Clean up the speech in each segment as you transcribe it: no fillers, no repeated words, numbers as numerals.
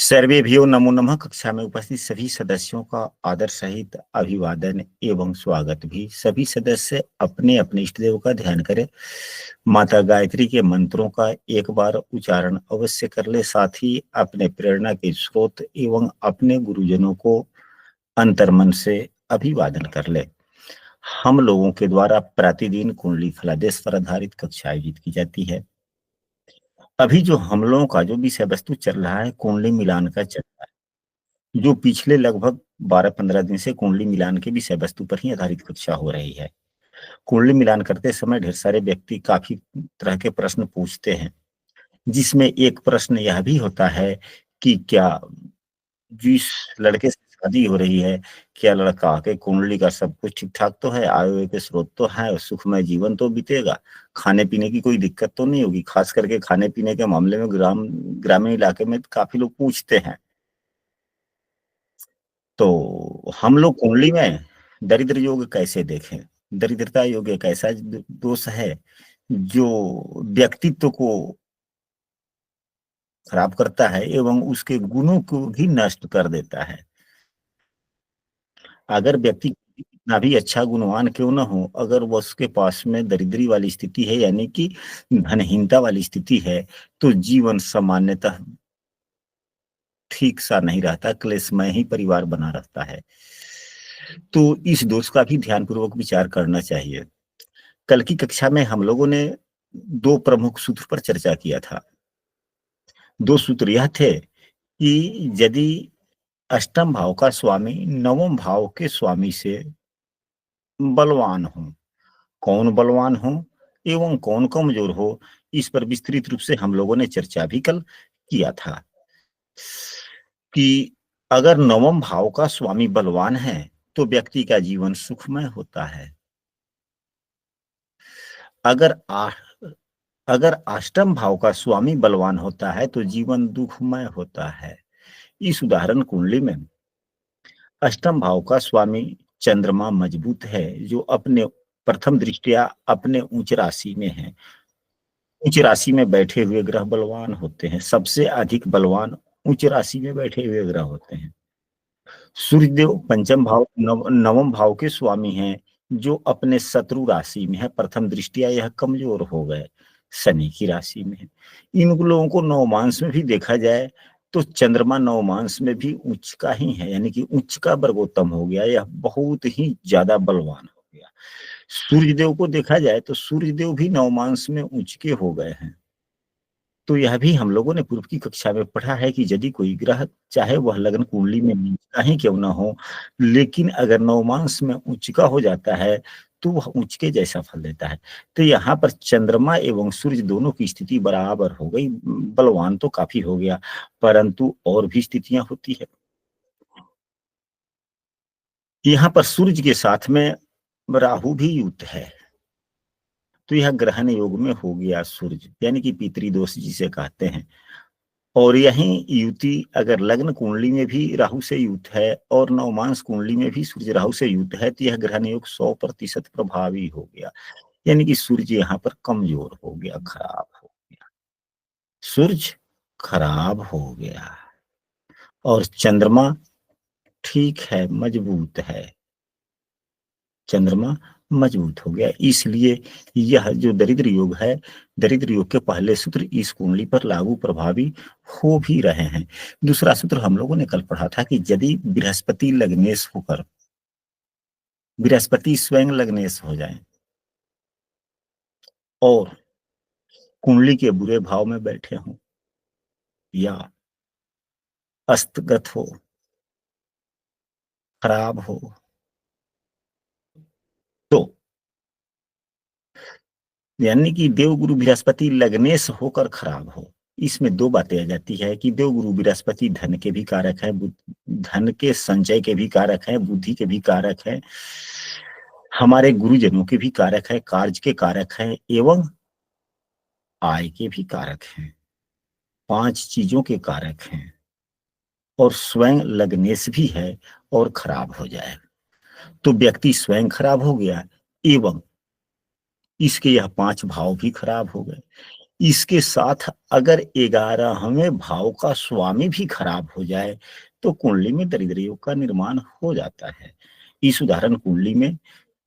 सर्वेभ्यो नमो नमः। कक्षा में उपस्थित सभी सदस्यों का आदर सहित अभिवादन एवं स्वागत भी। सभी सदस्य अपने अपने इष्ट देव का ध्यान करें। माता गायत्री के मंत्रों का एक बार उच्चारण अवश्य कर ले। साथ ही अपने प्रेरणा के स्रोत एवं अपने गुरुजनों को अंतर्मन से अभिवादन कर ले। हम लोगों के द्वारा प्रतिदिन कुंडली फलादेश पर आधारित कक्षा आयोजित की जाती है। अभी जो हम लोगों का जो विषय वस्तु चल रहा है, कुंडली मिलान का चल रहा है। जो पिछले लगभग 12-15 दिन से कुंडली मिलान के विषय वस्तु पर ही आधारित कक्षा हो रही है। कुंडली मिलान करते समय ढेर सारे व्यक्ति काफी तरह के प्रश्न पूछते हैं, जिसमें एक प्रश्न यह भी होता है कि क्या जिस लड़के से शादी हो रही है, क्या लड़का के कुंडली का सब कुछ ठीक ठाक तो है, आय व्यय के स्रोत तो है, सुखमय जीवन तो बीतेगा, खाने पीने की कोई दिक्कत तो नहीं होगी। खास करके खाने पीने के मामले में ग्रामीण इलाके में काफी लोग पूछते हैं। तो हम लोग कुंडली में दरिद्र योग कैसे देखें? दरिद्रता योग एक ऐसा दोष है जो व्यक्तित्व को खराब करता है एवं उसके गुणों को भी नष्ट कर देता है। अगर व्यक्ति कितना भी अच्छा गुणवान क्यों ना हो, अगर वो उसके पास में दरिद्री वाली स्थिति है, यानी कि धनहीनता वाली स्थिति है, तो जीवन सामान्यतः ठीक सा नहीं रहता, क्लेशमय ही परिवार बना रहता है। तो इस दोष का भी ध्यानपूर्वक विचार करना चाहिए। कल की कक्षा में हम लोगों ने दो प्रमुख सूत्र पर चर्चा किया था। दो सूत्र यह थे कि यदि अष्टम भाव का स्वामी नवम भाव के स्वामी से बलवान हो, कौन बलवान हो एवं कौन कमजोर हो, इस पर विस्तृत रूप से हम लोगों ने चर्चा भी कल किया था कि अगर नवम भाव का स्वामी बलवान है तो व्यक्ति का जीवन सुखमय होता है। अगर अगर अष्टम भाव का स्वामी बलवान होता है तो जीवन दुखमय होता है। इस उदाहरण कुंडली में अष्टम भाव का स्वामी चंद्रमा मजबूत है, जो अपने प्रथम दृष्टिया अपने उच्च राशि में है। उच्च राशि में बैठे हुए ग्रह बलवान होते हैं। सबसे अधिक बलवान उच्च राशि में बैठे हुए ग्रह होते हैं। सूर्यदेव पंचम भाव नवम भाव के स्वामी हैं, जो अपने शत्रु राशि में है। प्रथम दृष्टिया यह कमजोर हो गए, शनि की राशि में है। इन लोगों को नवमांश में भी देखा जाए तो चंद्रमा नवमांश में भी उच्च का ही है, यानी कि उच्च का वर्गोत्तम हो गया, यह बहुत ही ज्यादा बलवान हो गया। सूर्यदेव को देखा जाए तो सूर्यदेव भी नवमांश में उच्च के हो गए हैं। तो यह भी हम लोगों ने पूर्व की कक्षा में पढ़ा है कि यदि कोई ग्रह चाहे वह लग्न कुंडली में नीच का ही क्यों ना हो, लेकिन अगर नवमांश में उच्च का हो जाता है तो वह उच्च के जैसा फल देता है। तो यहाँ पर चंद्रमा एवं सूर्य दोनों की स्थिति बराबर हो गई। बलवान तो काफी हो गया, परंतु और भी स्थितियां होती है। यहाँ पर सूर्य के साथ में राहु भी युक्त है, तो यह ग्रहण योग में हो गया सूर्य, यानी कि पितृदोष जिसे कहते हैं। और यही युति अगर लग्न कुंडली में भी राहु से युत है और नवमांश कुंडली में भी सूर्य राहु से युत है, तो यह ग्रहण योग 100% प्रभावी हो गया, यानी कि सूर्य यहाँ पर कमजोर हो गया, खराब हो गया। सूर्य खराब हो गया और चंद्रमा ठीक है, मजबूत है। चंद्रमा मजबूत हो गया, इसलिए यह जो दरिद्र योग है, दरिद्र योग के पहले सूत्र इस कुंडली पर लागू प्रभावी हो भी रहे हैं। दूसरा सूत्र हम लोगों ने कल पढ़ा था कि यदि बृहस्पति लग्नेश होकर बृहस्पति स्वयं लग्नेश हो जाए और कुंडली के बुरे भाव में बैठे हों या अस्तगत हो, खराब हो, तो यानी कि देवगुरु बृहस्पति लग्नेश होकर खराब हो, इसमें दो बातें आ जाती है कि देवगुरु बृहस्पति धन के भी कारक है, धन के संचय के भी कारक है, बुद्धि के भी कारक है, हमारे गुरुजनों के भी कारक है, कार्य के कारक है एवं आय के भी कारक हैं। 5 चीजों के कारक हैं और स्वयं लग्नेश भी है और खराब हो जाए तो व्यक्ति स्वयं खराब हो गया एवं इसके यह 5 भाव भी खराब हो गए। इसके साथ अगर 11वें भाव का स्वामी भी खराब हो जाए तो कुंडली में दरिद्र योग का निर्माण हो जाता है। इस उदाहरण कुंडली में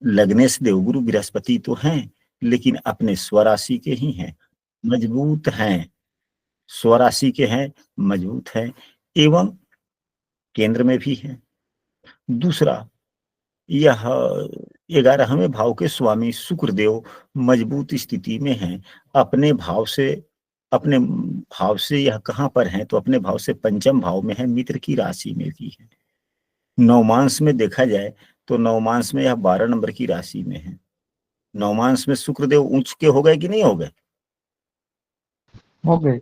लगने से देवगुरु बृहस्पति तो हैं, लेकिन अपने स्वराशि के ही हैं, मजबूत हैं, स्वराशि के हैं, मजबूत हैं एवं केंद्र में भी हैं। दूसरा, यह 11वें भाव के स्वामी शुक्रदेव मजबूत स्थिति में हैं, अपने भाव से अपने भाव से यह कहाँ पर हैं, तो अपने भाव से पंचम भाव में है, मित्र की राशि में भी है। नवमांश में देखा जाए तो नवमांश में यह 12 नंबर की राशि में है। नवमांश में शुक्रदेव उच्च के हो गए कि नहीं हो गए? हो गए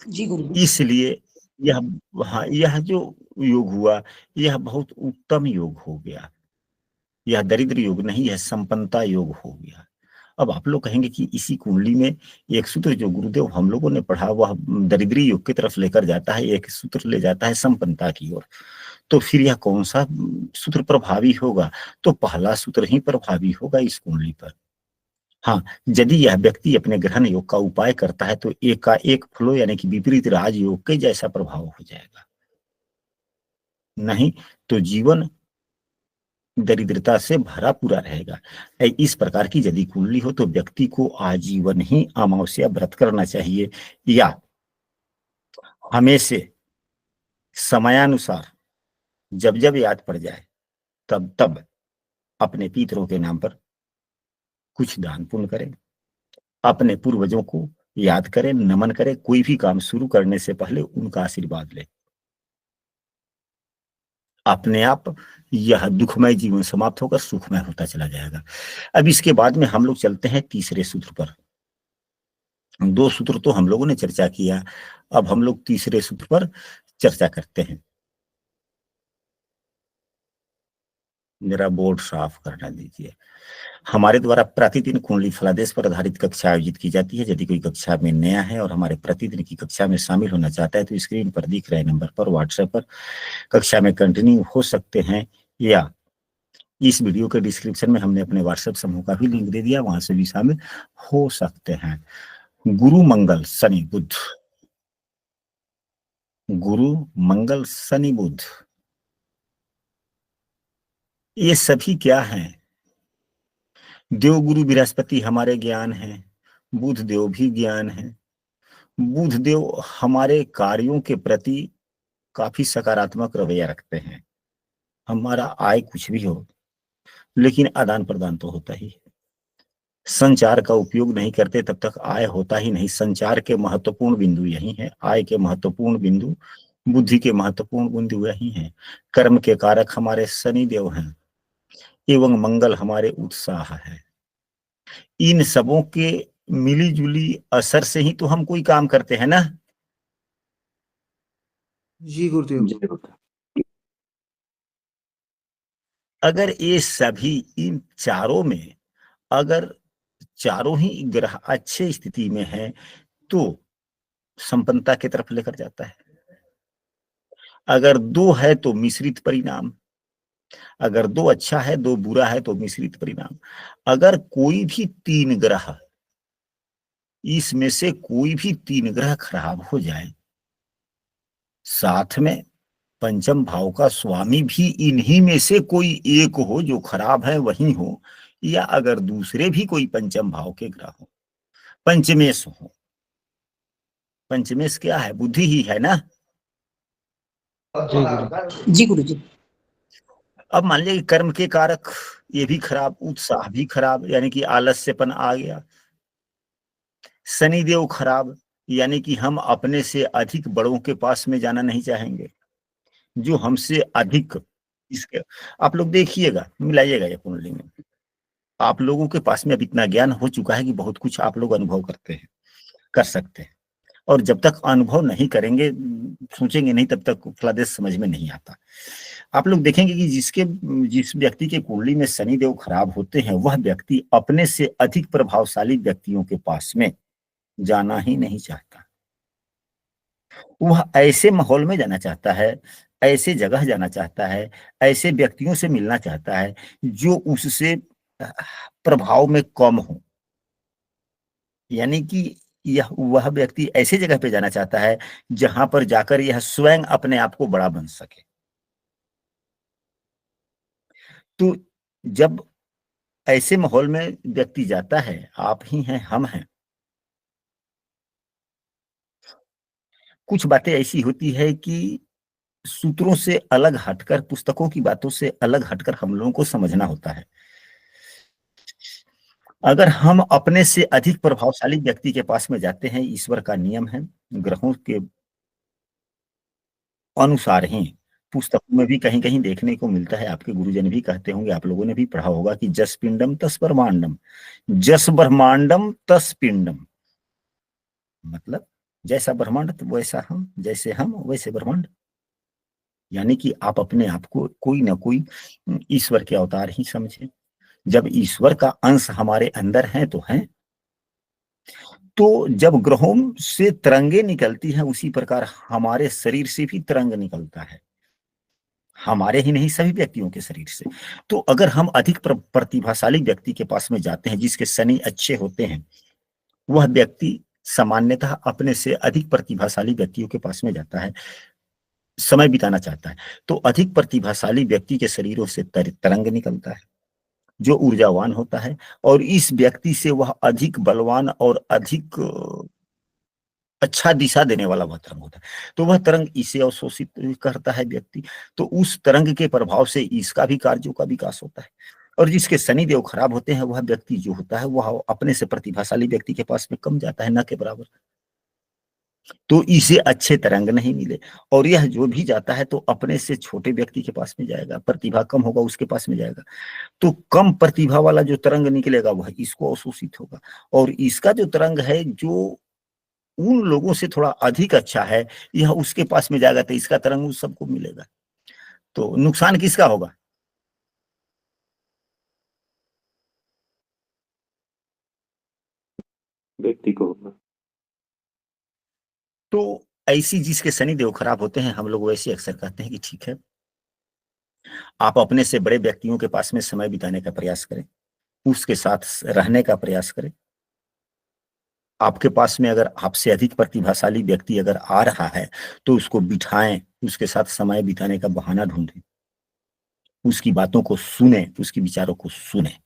जी गुरु। इसलिए यह, हाँ, यह जो योग हुआ यह बहुत उत्तम योग हो गया। यह दरिद्र योग नहीं, यह संपन्नता योग हो गया। अब आप लोग कहेंगे कि इसी कुंडली में एक सूत्र जो गुरुदेव हम लोगों ने पढ़ा वह दरिद्री योग की तरफ लेकर जाता है, एक सूत्र ले जाता है संपन्नता की ओर। तो फिर यह कौन सा सूत्र प्रभावी होगा? तो पहला सूत्र ही प्रभावी होगा इस कुंडली पर। हाँ, यदि यह व्यक्ति अपने ग्रहण योग का उपाय करता है तो एक का एक फ्लो यानी कि विपरीत राजयोग के जैसा प्रभाव हो जाएगा, नहीं तो जीवन दरिद्रता से भरा पूरा रहेगा। इस प्रकार की यदि कुंडली हो तो व्यक्ति को आजीवन ही अमावस्या व्रत करना चाहिए, या हमेशा समयानुसार जब जब याद पड़ जाए तब तब अपने पितरों के नाम पर कुछ दान पुण्य करें, अपने पूर्वजों को याद करें, नमन करें, कोई भी काम शुरू करने से पहले उनका आशीर्वाद लें। अपने आप यह दुखमय जीवन समाप्त होकर सुखमय होता चला जाएगा। अब इसके बाद में हम लोग चलते हैं तीसरे सूत्र पर। दो सूत्र तो हम लोगों ने चर्चा किया, अब हम लोग तीसरे सूत्र पर चर्चा करते हैं। मेरा बोर्ड साफ करना दीजिए। हमारे द्वारा प्रतिदिन कुंडली फलादेश पर आधारित कक्षा आयोजित की जाती है। यदि कोई कक्षा में नया है और हमारे प्रतिदिन की कक्षा में शामिल होना चाहता है तो स्क्रीन पर दिख रहे नंबर पर व्हाट्सएप पर कक्षा में कंटिन्यू हो सकते हैं, या इस वीडियो के डिस्क्रिप्शन में हमने अपने व्हाट्सएप समूह का भी लिंक दे दिया, वहां से भी शामिल हो सकते हैं। गुरु मंगल शनि बुध, गुरु मंगल शनि बुध, ये सभी क्या हैं? देव गुरु बृहस्पति हमारे ज्ञान है, बुध देव भी ज्ञान है। बुध देव हमारे कार्यों के प्रति काफी सकारात्मक रवैया रखते हैं। हमारा आय कुछ भी हो लेकिन आदान प्रदान तो होता ही है। संचार का उपयोग नहीं करते तब तक आय होता ही नहीं। संचार के महत्वपूर्ण बिंदु यही है, आय के महत्वपूर्ण बिंदु, बुद्धि के महत्वपूर्ण बिंदु यही है। कर्म के कारक हमारे शनि देव हैं एवं मंगल हमारे उत्साह है। इन सबों के मिली जुली असर से ही तो हम कोई काम करते हैं ना। जी गुरुदेव। अगर ये सभी इन चारों में अगर चारों ही ग्रह अच्छे स्थिति में है तो संपन्नता की तरफ लेकर जाता है। अगर दो है तो मिश्रित परिणाम, अगर दो अच्छा है दो बुरा है तो मिश्रित परिणाम। अगर कोई भी तीन ग्रह, इसमें से कोई भी तीन ग्रह खराब हो जाए, साथ में पंचम भाव का स्वामी भी इन्हीं में से कोई एक हो, जो खराब है वही हो, या अगर दूसरे भी कोई पंचम भाव के ग्रह हो, पंचमेश हो। पंचमेश क्या है? बुद्धि ही है ना। जी गुरु जी। अब मान लिया कि कर्म के कारक ये भी खराब, उत्साह भी खराब यानी कि आलस्यपन आ गया। शनिदेव खराब यानी कि हम अपने से अधिक बड़ों के पास में जाना नहीं चाहेंगे, जो हमसे अधिक। इसके आप लोग देखिएगा, मिलाइएगा ये कुंडली में, आप लोगों के पास में अब इतना ज्ञान हो चुका है कि बहुत कुछ आप लोग अनुभव करते हैं, कर सकते हैं। और जब तक अनुभव नहीं करेंगे, सोचेंगे नहीं, तब तक फलादेश समझ में नहीं आता। आप लोग देखेंगे कि जिस व्यक्ति के कुंडली में शनिदेव खराब होते हैं वह व्यक्ति अपने से अधिक प्रभावशाली व्यक्तियों के पास में जाना ही नहीं चाहता। वह ऐसे माहौल में जाना चाहता है, ऐसे जगह जाना चाहता है, ऐसे व्यक्तियों से मिलना चाहता है जो उससे प्रभाव में कम हो। यानी कि यह वह व्यक्ति ऐसी जगह पे जाना चाहता है जहां पर जाकर यह स्वयं अपने आप को बड़ा बन सके। तो जब ऐसे माहौल में व्यक्ति जाता है, आप ही हैं, हम हैं, कुछ बातें ऐसी होती है कि सूत्रों से अलग हटकर, पुस्तकों की बातों से अलग हटकर हम लोगों को समझना होता है। अगर हम अपने से अधिक प्रभावशाली व्यक्ति के पास में जाते हैं, ईश्वर का नियम है, ग्रहों के अनुसार ही पुस्तकों में भी कहीं-कहीं देखने को मिलता है, आपके गुरुजन भी कहते होंगे, आप लोगों ने भी पढ़ा होगा कि जस पिंडम तस ब्रह्मांडम, जस ब्रह्मांडम तस पिंडम। मतलब जैसा ब्रह्मांड तो वैसा हम, जैसे हम वैसे ब्रह्मांड। यानी कि आप अपने आप को कोई ना कोई ईश्वर के अवतार ही समझें। जब ईश्वर का अंश हमारे अंदर है तो हैं। तो जब ग्रहों से तरंगे निकलती हैं, उसी प्रकार हमारे शरीर से भी तरंग निकलता है, हमारे ही नहीं सभी व्यक्तियों के शरीर से। तो अगर हम अधिक प्रतिभाशाली व्यक्ति के पास में जाते हैं, जिसके शनि अच्छे होते हैं, वह व्यक्ति सामान्यतः अपने से अधिक प्रतिभाशाली व्यक्तियों के पास में जाता है, समय बिताना चाहता है। तो अधिक प्रतिभाशाली व्यक्ति के शरीरों से तरंग निकलता है, जो ऊर्जावान होता है, और इस व्यक्ति से वह अधिक बलवान और अधिक अच्छा दिशा देने वाला वह तरंग होता है। तो वह तरंग इसे अवशोषित करता है व्यक्ति। तो उस तरंग के प्रभाव से इसका भी कार्यों का विकास होता है। और जिसके शनि देव खराब होते हैं, वह व्यक्ति जो होता है वह अपने से प्रतिभाशाली व्यक्ति के पास में कम जाता है, न के बराबर। तो इसे अच्छे तरंग नहीं मिले, और यह जो भी जाता है तो अपने से छोटे व्यक्ति के पास में जाएगा, प्रतिभा कम होगा उसके पास में जाएगा। तो कम प्रतिभा वाला जो तरंग निकलेगा वह इसको अवशोषित होगा, और इसका जो तरंग है जो उन लोगों से थोड़ा अधिक अच्छा है, यह उसके पास में जाएगा तो इसका तरंग उस सबको मिलेगा। तो नुकसान किसका होगा? व्यक्ति को होगा। तो ऐसी जिसके शनि देव खराब होते हैं, हम लोग वैसे अक्सर कहते हैं कि ठीक है, आप अपने से बड़े व्यक्तियों के पास में समय बिताने का प्रयास करें, उसके साथ रहने का प्रयास करें। आपके पास में अगर आपसे अधिक प्रतिभाशाली व्यक्ति अगर आ रहा है, तो उसको बिठाएं, उसके साथ समय बिताने का बहाना ढूंढें, उसकी बातों को सुने, उसके विचारों को सुने।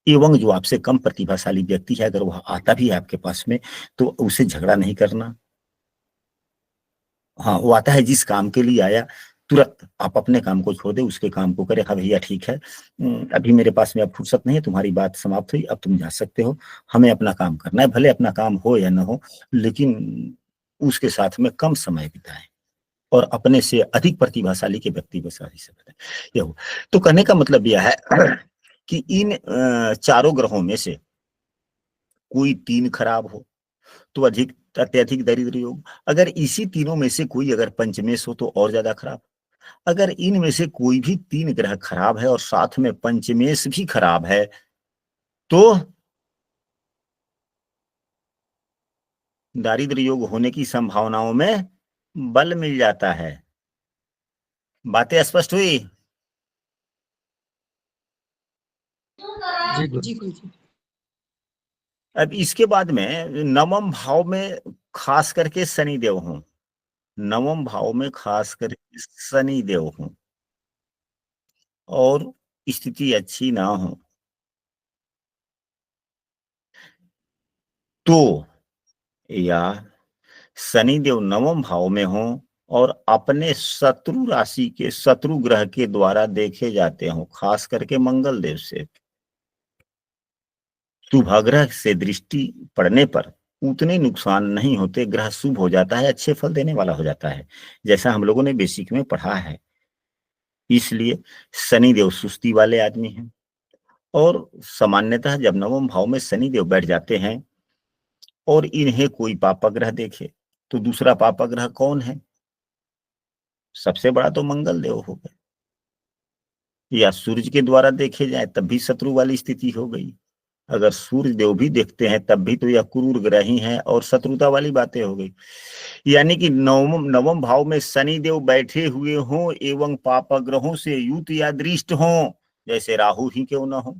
एवं जो आपसे कम प्रतिभाशाली व्यक्ति है, अगर वह आता भी है आपके पास में, तो उसे झगड़ा नहीं करना। हाँ, वो आता है जिस काम के लिए आया, तुरंत आप अपने काम को छोड़ दे, उसके काम को करे। हाँ भैया ठीक है, अभी मेरे पास में अब फुर्सत नहीं है, तुम्हारी बात समाप्त हुई, अब तुम जा सकते हो, हमें अपना काम करना है। भले अपना काम हो या ना हो, लेकिन उसके साथ में कम समय बिताएं, और अपने से अधिक प्रतिभाशाली के व्यक्ति को साथ ही से बताएं। ये हो। तो कहने का मतलब यह है कि इन चारों ग्रहों में से कोई तीन खराब हो तो अधिक अत्यधिक दरिद्र योग। अगर इसी तीनों में से कोई अगर पंचमेश हो तो और ज्यादा खराब। अगर इनमें से कोई भी तीन ग्रह खराब है और साथ में पंचमेश भी खराब है, तो दारिद्र योग होने की संभावनाओं में बल मिल जाता है। बातें स्पष्ट हुई? जी गुरु जी। अब इसके बाद में नवम भाव में खास करके शनि देव हों, नवम भाव में खास करके शनि देव हों और स्थिति अच्छी ना हो, तो या शनि देव नवम भाव में हो और अपने शत्रु राशि के शत्रु ग्रह के द्वारा देखे जाते हो, खास करके मंगल देव से, शुभाग्रह से दृष्टि पड़ने पर उतने नुकसान नहीं होते, ग्रह शुभ हो जाता है, अच्छे फल देने वाला हो जाता है, जैसा हम लोगों ने बेसिक में पढ़ा है। इसलिए शनि देव सुस्ती वाले आदमी हैं, और सामान्यतः जब नवम भाव में शनि देव बैठ जाते हैं और इन्हें कोई पापग्रह देखे, तो दूसरा पापग्रह कौन है? सबसे बड़ा तो मंगल देव हो गए, या सूर्य के द्वारा देखे जाए तब भी शत्रु वाली स्थिति हो गई। अगर सूर्य देव भी देखते हैं तब भी तो यह क्रूर ग्रह ही है और शत्रुता वाली बातें हो गई। यानी कि नवम नवम भाव में शनि देव बैठे हुए हों एवं पापग्रहों से युत या दृष्ट हों, जैसे राहु ही क्यों ना हो,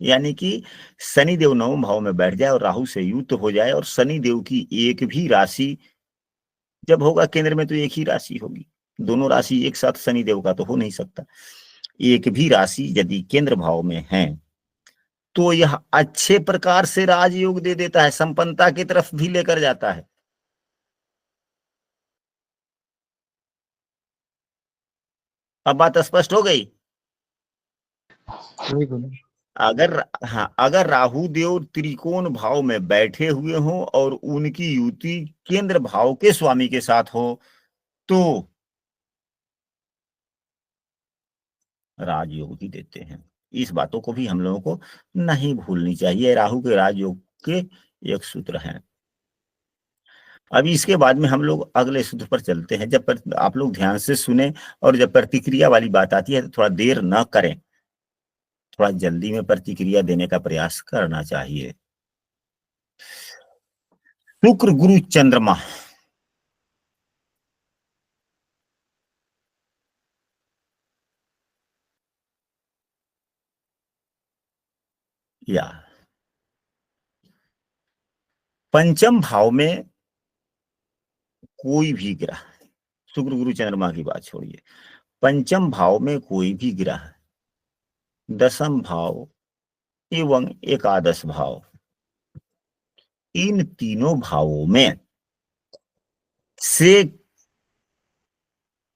यानी कि शनि देव नवम भाव में बैठ जाए और राहु से युक्त हो जाए, और शनि देव की एक भी राशि जब होगा केंद्र में तो एक ही राशि होगी, दोनों राशि एक साथ शनि देव का तो हो नहीं सकता। एक भी राशि यदि केंद्र भाव में है तो यह अच्छे प्रकार से राजयोग दे देता है, संपन्नता की तरफ भी लेकर जाता है। अब बात स्पष्ट हो गई। अगर हाँ, अगर राहु देव त्रिकोण भाव में बैठे हुए हों और उनकी युति केंद्र भाव के स्वामी के साथ हो तो राजयोग ही देते हैं। इस बातों को भी हम लोगों को नहीं भूलनी चाहिए। राहु के राजयोग के एक सूत्र हैं। अभी इसके बाद में हम लोग अगले सूत्र पर चलते हैं। जब आप लोग ध्यान से सुने और जब प्रतिक्रिया वाली बात आती है तो थोड़ा देर न करें, थोड़ा जल्दी में प्रतिक्रिया देने का प्रयास करना चाहिए। शुक्र गुरु चंद्रमा, या पंचम भाव में कोई भी ग्रह, शुक्र गुरु चंद्रमा की बात छोड़िए, पंचम भाव में कोई भी ग्रह, दशम भाव एवं एकादश भाव, इन तीनों भावों में से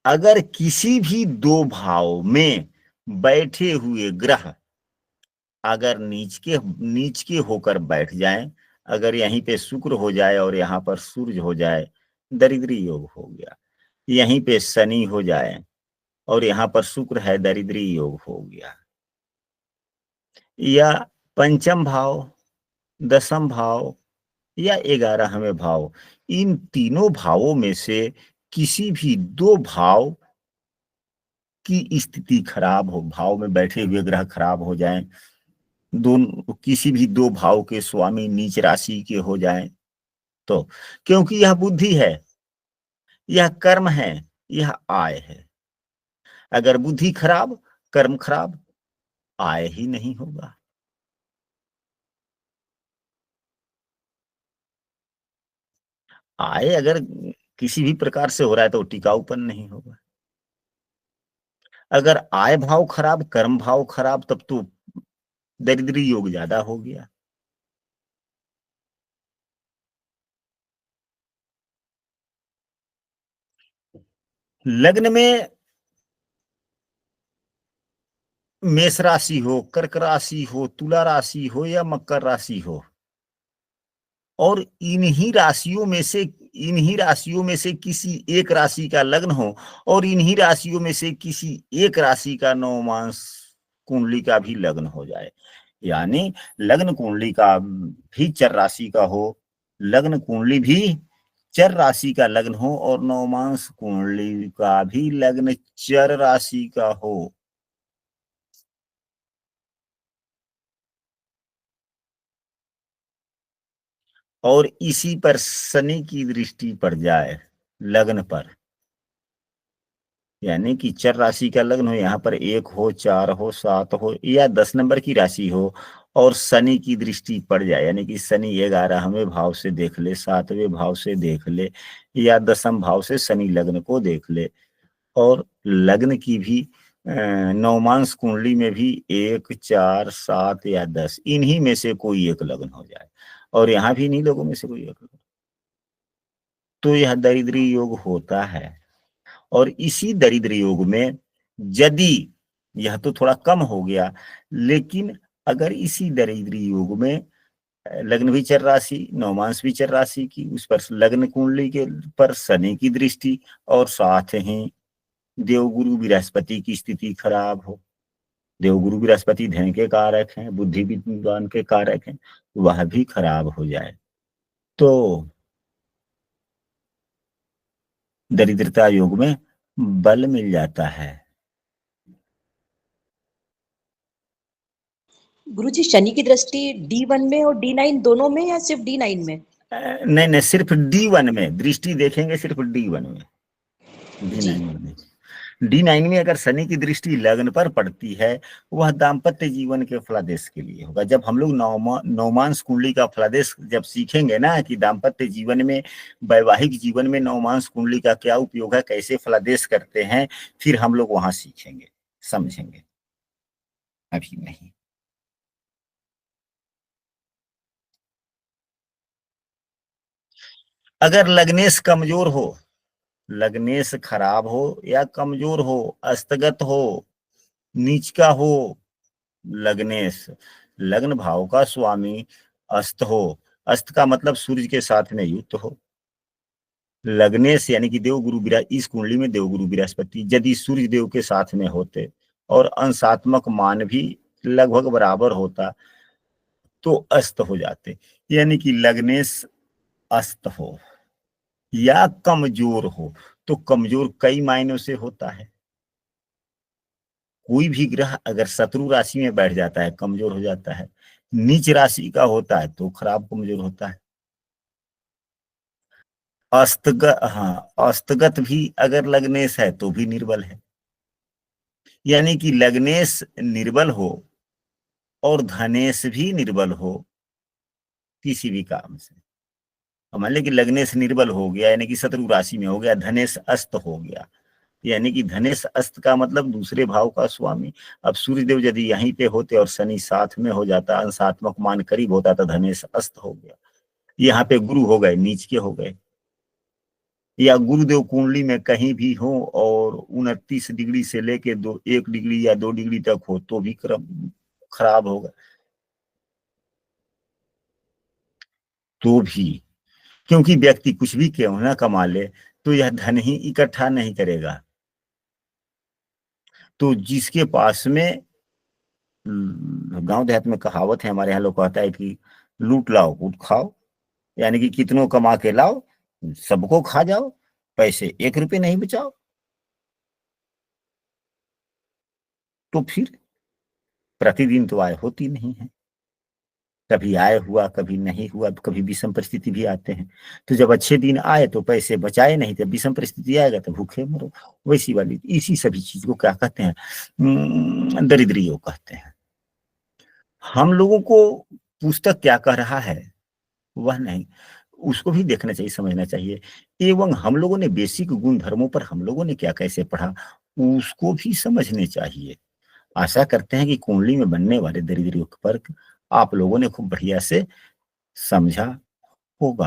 अगर किसी भी दो भाव में बैठे हुए ग्रह अगर नीच के होकर बैठ जाएं, अगर यहीं पे शुक्र हो जाए और यहाँ पर सूर्य हो जाए, दरिद्री योग हो गया। यहीं पे शनि हो जाए और यहाँ पर शुक्र है, दरिद्री योग हो गया। या पंचम भाव, दशम भाव या 11वें भाव, इन तीनों भावों में से किसी भी दो भाव की स्थिति खराब हो, भाव में बैठे हुए ग्रह खराब हो जाएं, दोनों किसी भी दो भाव के स्वामी नीच राशि के हो जाएं, तो क्योंकि यह बुद्धि है, यह कर्म है, यह आय है। अगर बुद्धि खराब, कर्म खराब, आय ही नहीं होगा। आय अगर किसी भी प्रकार से हो रहा है तो टिकाऊपन नहीं होगा। अगर आय भाव खराब, कर्म भाव खराब, तब तो दरिद्री योग ज्यादा हो गया। लग्न में मेष राशि हो, कर्क राशि हो, तुला राशि हो या मकर राशि हो, और इन्हीं राशियों में से किसी एक राशि का लग्न हो और इन्हीं राशियों में से किसी एक राशि का नवमांश कुंडली का भी लग्न हो जाए, यानी लग्न कुंडली का भी चर राशि का हो, लग्न कुंडली भी चर राशि का लग्न हो और नवमांश कुंडली का भी लग्न चर राशि का हो, और इसी पर शनि की दृष्टि पड़ जाए लग्न पर, यानी कि चर राशि का लग्न हो, यहाँ पर 1 हो, 4 हो, 7 हो या 10 नंबर की राशि हो और शनि की दृष्टि पड़ जाए, यानी कि शनि 11वें भाव से देख ले, 7वें भाव से देख ले या 10म भाव से शनि लग्न को देख ले, और लग्न की भी नवमांश कुंडली में भी 1, 4, 7 या 10 इन्हीं में से कोई एक लग्न हो जाए, और यहाँ भी इन्हीं लोगों में से कोई एक लग्न, तो यह दरिद्री योग होता है। और इसी दरिद्र योग में यदि, यह तो थोड़ा कम हो गया, लेकिन अगर इसी दरिद्र योग में लग्न भी चर राशि, नवमांश भी चर राशि की, उस पर लग्न कुंडली के पर शनि की दृष्टि और साथ ही देवगुरु बृहस्पति की स्थिति खराब हो, देवगुरु बृहस्पति धन के कारक हैं, बुद्धि विद्वान के कारक हैं, वह भी खराब हो जाए तो दरिद्रता योग में बल मिल जाता है। गुरुजी, शनि की दृष्टि D1 में और D9 दोनों में या सिर्फ D9 में? नहीं, सिर्फ D1 में दृष्टि देखेंगे, सिर्फ D1 में, D9 में नहीं। D9 में अगर शनि की दृष्टि लग्न पर पड़ती है, वह दाम्पत्य जीवन के फलादेश के लिए होगा। जब हम लोग नवमांश कुंडली का फलादेश जब सीखेंगे ना कि दाम्पत्य जीवन में, वैवाहिक जीवन में नवमांश कुंडली का क्या उपयोग है, कैसे फलादेश करते हैं, फिर हम लोग वहां सीखेंगे, समझेंगे, अभी नहीं। अगर लग्नेश कमजोर हो, लग्नेश खराब हो या कमजोर हो, अस्तगत हो, नीच का हो, लग्नेश लग्न भाव का स्वामी अस्त हो, अस्त का मतलब सूर्य के साथ में युक्त हो, लग्नेश यानी कि देवगुरु इस कुंडली में देवगुरु बृहस्पति यदि सूर्य देव के साथ में होते और अंशात्मक मान भी लगभग बराबर होता तो अस्त हो जाते, यानी कि लग्नेश अस्त हो या कमजोर हो। तो कमजोर कई मायनों से होता है, कोई भी ग्रह अगर शत्रु राशि में बैठ जाता है कमजोर हो जाता है, नीच राशि का होता है तो खराब कमजोर होता है। अस्तगत, हाँ, अस्तगत भी अगर लग्नेश है तो भी निर्बल है, यानी कि लग्नेश निर्बल हो और धनेश भी निर्बल हो किसी भी काम से। मान लें कि लग्नेश निर्बल हो गया यानी कि शत्रु राशि में हो गया, धनेश अस्त हो गया, यानी कि धनेश अस्त का मतलब दूसरे भाव का स्वामी। अब सूर्यदेव यदि यहीं पे होते और शनि साथ में हो जाता, अंशात्मक मान करीब होता तो धनेश अस्त हो गया। यहाँ पे गुरु हो गए, नीच के हो गए, या गुरुदेव कुंडली में कहीं भी हो और 29 डिग्री से लेके 1 डिग्री या 2 डिग्री तक हो तो भी क्रम खराब होगा। तो भी क्योंकि व्यक्ति कुछ भी क्यों ना कमा ले तो यह धन ही इकट्ठा नहीं करेगा। तो जिसके पास में, गांव देहात में कहावत है, हमारे यहाँ लोग कहता है कि लूट लाओ कूट खाओ, यानी कि कितनों कमा के लाओ सबको खा जाओ, पैसे 1 रुपये नहीं बचाओ। तो फिर प्रतिदिन तो आय होती नहीं है, कभी आय हुआ कभी नहीं हुआ, कभी विषम परिस्थिति भी आते हैं। तो जब अच्छे दिन आए तो पैसे बचाए नहीं, जब विषम परिस्थिति आएगा तो भूखे मरो। वैसी वाली इसी सभी चीज को क्या कहते हैं, दरिद्र योग कहते हैं। हम लोगों को पुस्तक क्या कह रहा है वह नहीं, उसको भी देखना चाहिए, समझना चाहिए। एवं हम लोगों ने बेसिक गुण धर्मों पर हम लोगों ने क्या कैसे पढ़ा उसको भी समझने चाहिए। आशा करते हैं कि कुंडली में बनने वाले दरिद्र योग पर आप लोगों ने खूब बढ़िया से समझा होगा।